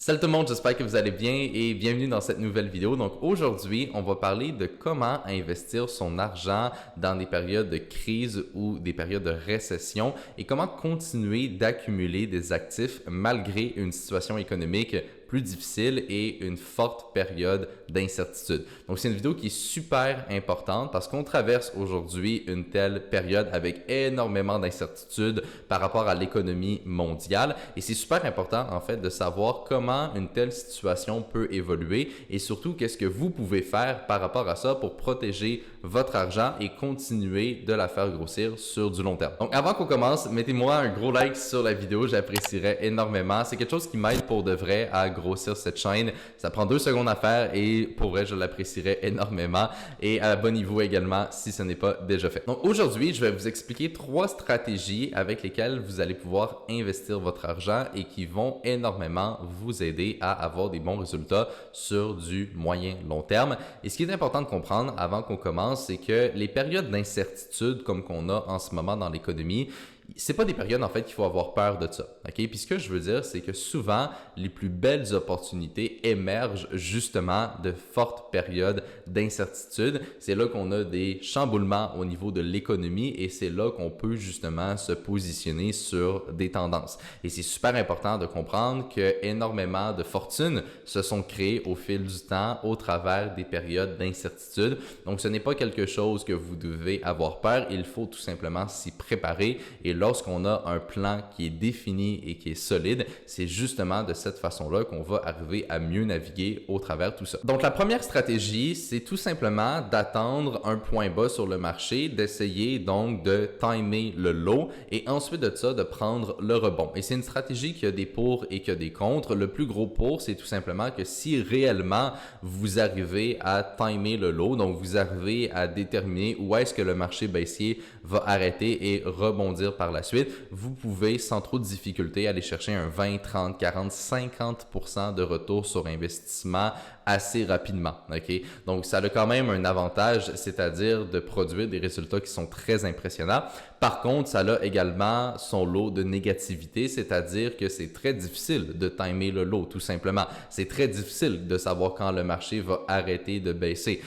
Salut tout le monde, j'espère que vous allez bien et bienvenue dans cette nouvelle vidéo. Donc aujourd'hui, on va parler de comment investir son argent dans des périodes de crise ou des périodes de récession et comment continuer d'accumuler des actifs malgré une situation économique plus difficile et une forte période d'incertitude. Donc c'est une vidéo qui est super importante parce qu'on traverse aujourd'hui une telle période avec énormément d'incertitudes par rapport à l'économie mondiale et c'est super important en fait de savoir comment une telle situation peut évoluer et surtout qu'est-ce que vous pouvez faire par rapport à ça pour protéger votre argent et continuer de la faire grossir sur du long terme. Donc avant qu'on commence, mettez-moi un gros like sur la vidéo, j'apprécierais énormément. C'est quelque chose qui m'aide pour de vrai à grossir cette chaîne. Ça prend 2 secondes à faire et pour vrai, je l'apprécierais énormément. Et abonnez-vous également si ce n'est pas déjà fait. Donc aujourd'hui, je vais vous expliquer 3 stratégies avec lesquelles vous allez pouvoir investir votre argent et qui vont énormément vous aider à avoir des bons résultats sur du moyen long terme. Et ce qui est important de comprendre avant qu'on commence, c'est que les périodes d'incertitude comme qu'on a en ce moment dans l'économie, c'est pas des périodes en fait qu'il faut avoir peur de ça. OK? Puis ce que je veux dire, c'est que souvent les plus belles opportunités émergent justement de fortes périodes d'incertitude. C'est là qu'on a des chamboulements au niveau de l'économie et c'est là qu'on peut justement se positionner sur des tendances. Et c'est super important de comprendre que énormément de fortunes se sont créées au fil du temps au travers des périodes d'incertitude. Donc ce n'est pas quelque chose que vous devez avoir peur, il faut tout simplement s'y préparer et lorsqu'on a un plan qui est défini et qui est solide, c'est justement de cette façon-là qu'on va arriver à mieux naviguer au travers de tout ça. Donc la première stratégie, c'est tout simplement d'attendre un point bas sur le marché, d'essayer donc de timer le low et ensuite de ça, de prendre le rebond. Et c'est une stratégie qui a des pour et qui a des contre. Le plus gros pour, c'est tout simplement que si réellement vous arrivez à timer le low, donc vous arrivez à déterminer où est-ce que le marché baissier va arrêter et rebondir par la suite, vous pouvez sans trop de difficulté aller chercher un 20, 30, 40, 50% de retour sur investissement assez rapidement. OK? Donc, ça a quand même un avantage, c'est-à-dire de produire des résultats qui sont très impressionnants. Par contre, ça a également son lot de négativité, c'est-à-dire que c'est très difficile de timer le lot, tout simplement. C'est très difficile de savoir quand le marché va arrêter de baisser.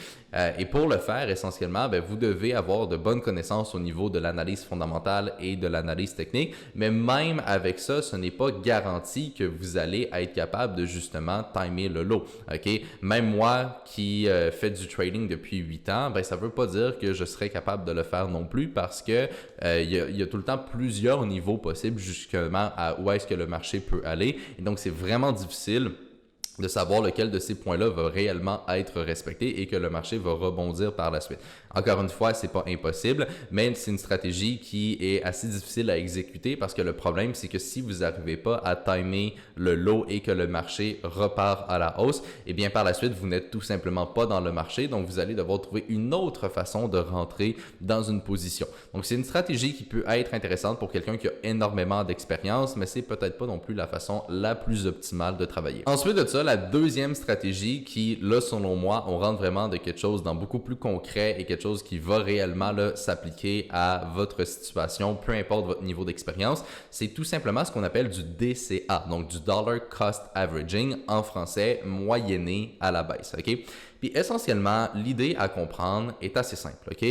Et pour le faire, essentiellement, vous devez avoir de bonnes connaissances au niveau de l'analyse fondamentale et de l'analyse technique, mais même avec ça, ce n'est pas garanti que vous allez être capable de justement timer le lot. OK? Même moi qui fais du trading depuis 8 ans, ça ne veut pas dire que je serai capable de le faire non plus parce que il y a tout le temps plusieurs niveaux possibles justement à où est-ce que le marché peut aller. Et donc, c'est vraiment difficile de savoir lequel de ces points-là va réellement être respecté et que le marché va rebondir par la suite. Encore une fois, c'est pas impossible, mais c'est une stratégie qui est assez difficile à exécuter parce que le problème, c'est que si vous n'arrivez pas à timer le low et que le marché repart à la hausse, eh bien par la suite, vous n'êtes tout simplement pas dans le marché, donc vous allez devoir trouver une autre façon de rentrer dans une position. Donc c'est une stratégie qui peut être intéressante pour quelqu'un qui a énormément d'expérience, mais c'est peut-être pas non plus la façon la plus optimale de travailler. Ensuite de ça, la deuxième stratégie qui, là, selon moi, on rentre vraiment de quelque chose dans beaucoup plus concret et quelque chose qui va réellement s'appliquer à votre situation, peu importe votre niveau d'expérience, c'est tout simplement ce qu'on appelle du DCA, donc du Dollar Cost Averaging, en français, moyenné à la baisse. OK? Puis essentiellement, l'idée à comprendre est assez simple. OK?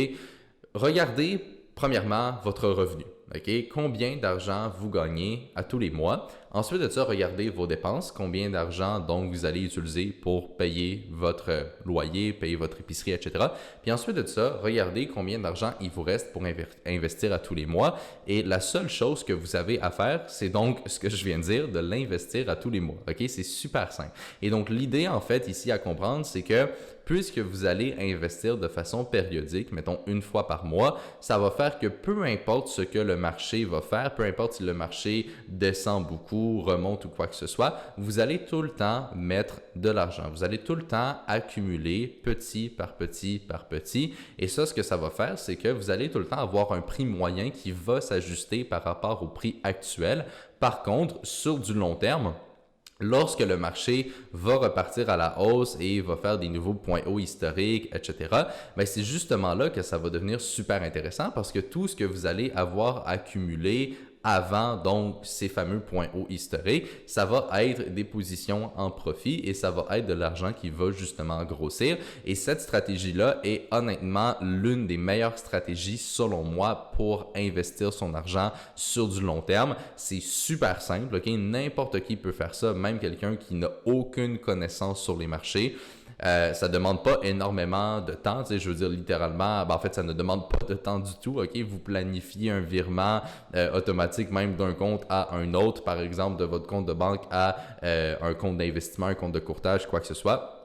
Regardez premièrement votre revenu. Okay? Combien d'argent vous gagnez à tous les mois. Ensuite de ça, regardez vos dépenses, combien d'argent donc vous allez utiliser pour payer votre loyer, payer votre épicerie, etc. Puis ensuite de ça, regardez combien d'argent il vous reste pour investir à tous les mois. Et la seule chose que vous avez à faire, c'est donc ce que je viens de dire, de l'investir à tous les mois. Okay? C'est super simple. Et donc l'idée en fait ici à comprendre, c'est que puisque vous allez investir de façon périodique, mettons une fois par mois, ça va faire que peu importe ce que le marché va faire, peu importe si le marché descend beaucoup, remonte ou quoi que ce soit, vous allez tout le temps mettre de l'argent. Vous allez tout le temps accumuler petit par petit par petit. Et ça, ce que ça va faire, c'est que vous allez tout le temps avoir un prix moyen qui va s'ajuster par rapport au prix actuel. Par contre, sur du long terme, lorsque le marché va repartir à la hausse et va faire des nouveaux points hauts historiques, etc., c'est justement là que ça va devenir super intéressant parce que tout ce que vous allez avoir accumulé avant donc ces fameux points hauts historiques, ça va être des positions en profit et ça va être de l'argent qui va justement grossir. Et cette stratégie-là est honnêtement l'une des meilleures stratégies selon moi pour investir son argent sur du long terme. C'est super simple, ok? N'importe qui peut faire ça, même quelqu'un qui n'a aucune connaissance sur les marchés. Ça ne demande pas énormément de temps, je veux dire littéralement, en fait ça ne demande pas de temps du tout, ok? Vous planifiez un virement automatique même d'un compte à un autre, par exemple de votre compte de banque à un compte d'investissement, un compte de courtage, quoi que ce soit.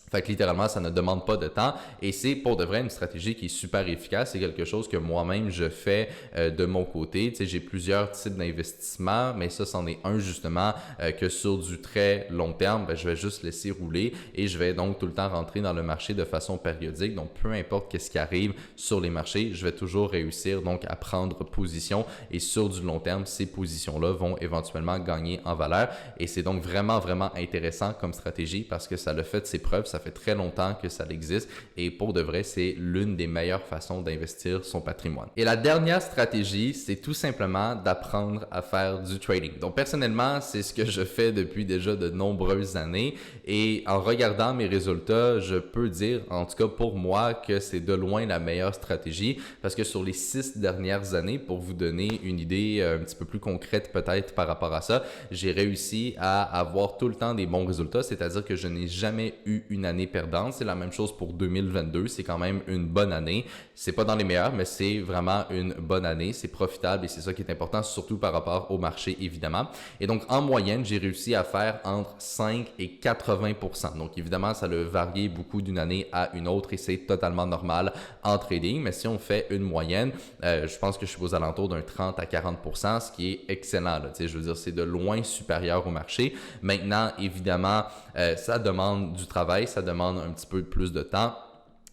Fait que littéralement, ça ne demande pas de temps et c'est pour de vrai une stratégie qui est super efficace. C'est quelque chose que moi-même je fais de mon côté. Tu sais, j'ai plusieurs types d'investissements, mais ça, c'en est un justement que sur du très long terme, je vais juste laisser rouler et je vais donc tout le temps rentrer dans le marché de façon périodique. Donc, peu importe qu'est-ce qui arrive sur les marchés, je vais toujours réussir donc à prendre position et sur du long terme, ces positions-là vont éventuellement gagner en valeur et c'est donc vraiment, vraiment intéressant comme stratégie parce que ça le fait de ses preuves. Ça fait très longtemps que ça existe et pour de vrai, c'est l'une des meilleures façons d'investir son patrimoine. Et la dernière stratégie, c'est tout simplement d'apprendre à faire du trading. Donc personnellement, c'est ce que je fais depuis déjà de nombreuses années et en regardant mes résultats, je peux dire, en tout cas pour moi, que c'est de loin la meilleure stratégie parce que sur les 6 dernières années, pour vous donner une idée un petit peu plus concrète peut-être par rapport à ça, j'ai réussi à avoir tout le temps des bons résultats, c'est-à-dire que je n'ai jamais eu une année perdante. C'est la même chose pour 2022. C'est quand même une bonne année. C'est pas dans les meilleures, mais c'est vraiment une bonne année. C'est profitable et c'est ça qui est important, surtout par rapport au marché, évidemment. Et donc, en moyenne, j'ai réussi à faire entre 5 et 80%. Donc, évidemment, ça a varié beaucoup d'une année à une autre et c'est totalement normal en trading. Mais si on fait une moyenne, je pense que je suis aux alentours d'un 30 à 40%, ce qui est excellent. Là. Je veux dire, c'est de loin supérieur au marché. Maintenant, évidemment, ça demande du travail, ça demande un petit peu plus de temps.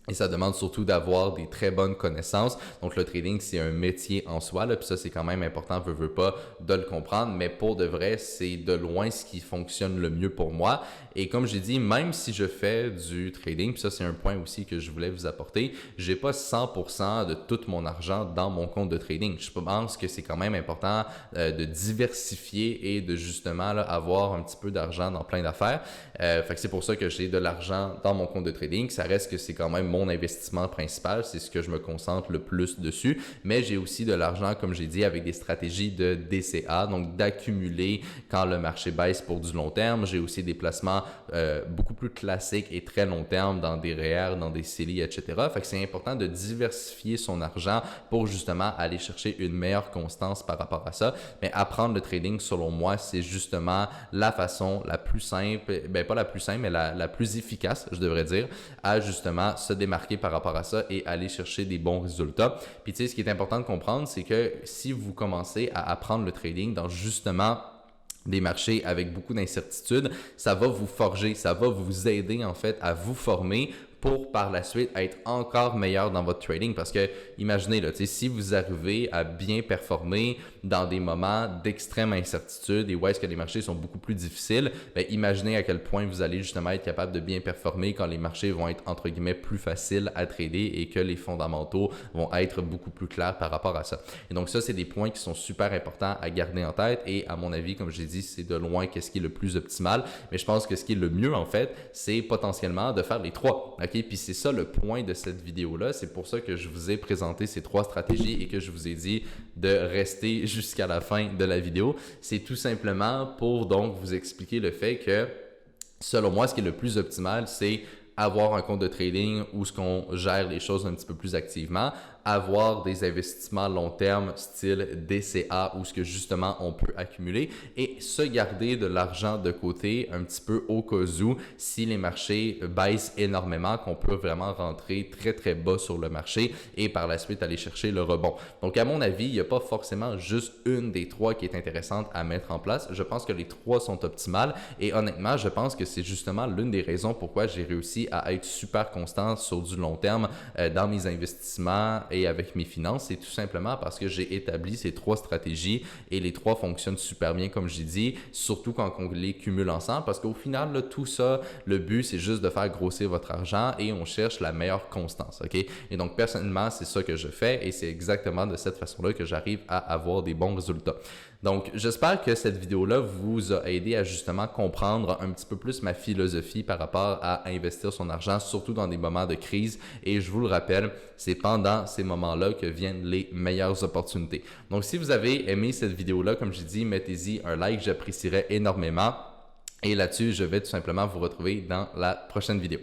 Et ça demande surtout d'avoir des très bonnes connaissances. Donc, le trading, c'est un métier en soi, là, puis ça, c'est quand même important, veux pas, de le comprendre. Mais pour de vrai, c'est de loin ce qui fonctionne le mieux pour moi. Et comme j'ai dit, même si je fais du trading, puis ça, c'est un point aussi que je voulais vous apporter, j'ai pas 100% de tout mon argent dans mon compte de trading. Je pense que c'est quand même important de diversifier et de justement là, avoir un petit peu d'argent dans plein d'affaires. Fait que c'est pour ça que j'ai de l'argent dans mon compte de trading. Ça reste que c'est quand même mon investissement principal, c'est ce que je me concentre le plus dessus, mais j'ai aussi de l'argent, comme j'ai dit, avec des stratégies de DCA, donc d'accumuler quand le marché baisse pour du long terme. J'ai aussi des placements beaucoup plus classiques et très long terme dans des REER, dans des CELI, etc. Fait que c'est important de diversifier son argent pour justement aller chercher une meilleure constance par rapport à ça. Mais apprendre le trading, selon moi, c'est justement la façon la plus simple, pas la plus simple, mais la plus efficace, je devrais dire, à justement se démarquer par rapport à ça et aller chercher des bons résultats. Puis tu sais, ce qui est important de comprendre, c'est que si vous commencez à apprendre le trading dans justement des marchés avec beaucoup d'incertitudes, ça va vous forger, ça va vous aider en fait à vous former pour par la suite être encore meilleur dans votre trading. Parce que imaginez, là, si vous arrivez à bien performer dans des moments d'extrême incertitude et où est-ce que les marchés sont beaucoup plus difficiles, bien, imaginez à quel point vous allez justement être capable de bien performer quand les marchés vont être entre guillemets plus faciles à trader et que les fondamentaux vont être beaucoup plus clairs par rapport à ça. Et donc ça, c'est des points qui sont super importants à garder en tête et à mon avis, comme j'ai dit, c'est de loin qu'est-ce qui est le plus optimal. Mais je pense que ce qui est le mieux en fait, c'est potentiellement de faire les trois. OK? Puis c'est ça le point de cette vidéo-là. C'est pour ça que je vous ai présenté ces 3 stratégies et que je vous ai dit de rester jusqu'à la fin de la vidéo. C'est tout simplement pour donc vous expliquer le fait que, selon moi, ce qui est le plus optimal, c'est avoir un compte de trading où ce qu'on gère les choses un petit peu plus activement, avoir des investissements long terme style DCA où ce que justement on peut accumuler et se garder de l'argent de côté un petit peu au cas où si les marchés baissent énormément, qu'on peut vraiment rentrer très très bas sur le marché et par la suite aller chercher le rebond. Donc à mon avis, il n'y a pas forcément juste une des 3 qui est intéressante à mettre en place. Je pense que les 3 sont optimales et honnêtement, je pense que c'est justement l'une des raisons pourquoi j'ai réussi à être super constant sur du long terme dans mes investissements et avec mes finances, c'est tout simplement parce que j'ai établi ces 3 stratégies et les 3 fonctionnent super bien, comme j'ai dit, surtout quand on les cumule ensemble, parce qu'au final, là, tout ça, le but, c'est juste de faire grossir votre argent et on cherche la meilleure constance, OK? Et donc, personnellement, c'est ça que je fais et c'est exactement de cette façon-là que j'arrive à avoir des bons résultats. Donc, j'espère que cette vidéo-là vous a aidé à justement comprendre un petit peu plus ma philosophie par rapport à investir son argent, surtout dans des moments de crise. Et je vous le rappelle, c'est pendant ces moments-là que viennent les meilleures opportunités. Donc, si vous avez aimé cette vidéo-là, comme j'ai dit, mettez-y un like, j'apprécierais énormément. Et là-dessus, je vais tout simplement vous retrouver dans la prochaine vidéo.